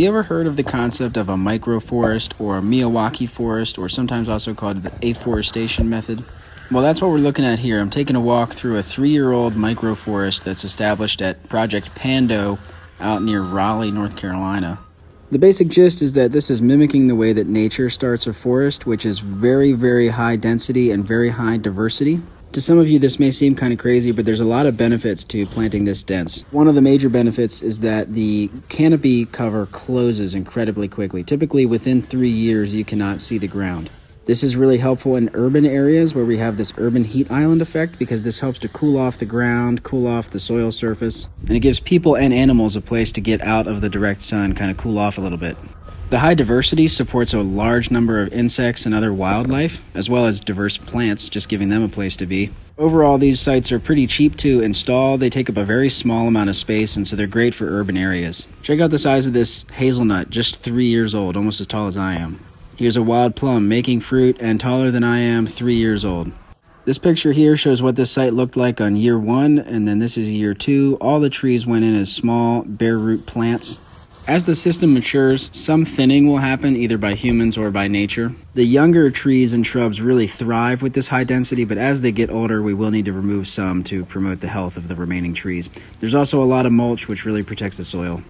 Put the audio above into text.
You ever heard of the concept of a microforest or a Miyawaki forest, or sometimes also called the afforestation method? Well, that's what we're looking at here. I'm taking a walk through a 3-year-old microforest that's established at Project Pando out near Raleigh, North Carolina. The basic gist is that this is mimicking the way that nature starts a forest, which is very, very high density and very high diversity. To some of you, this may seem kind of crazy, but there's a lot of benefits to planting this dense. One of the major benefits is that the canopy cover closes incredibly quickly. Typically, within 3 years, you cannot see the ground. This is really helpful in urban areas where we have this urban heat island effect, because this helps to cool off the ground, cool off the soil surface, and it gives people and animals a place to get out of the direct sun, kind of cool off a little bit. The high diversity supports a large number of insects and other wildlife, as well as diverse plants, just giving them a place to be. Overall, these sites are pretty cheap to install. They take up a very small amount of space, and so they're great for urban areas. Check out the size of this hazelnut, just 3 years old, almost as tall as I am. Here's a wild plum making fruit and taller than I am, 3 years old. This picture here shows what this site looked like on year 1, and then this is year 2. All the trees went in as small, bare root plants. As the system matures, some thinning will happen either by humans or by nature. The younger trees and shrubs really thrive with this high density, but as they get older, we will need to remove some to promote the health of the remaining trees. There's also a lot of mulch, which really protects the soil.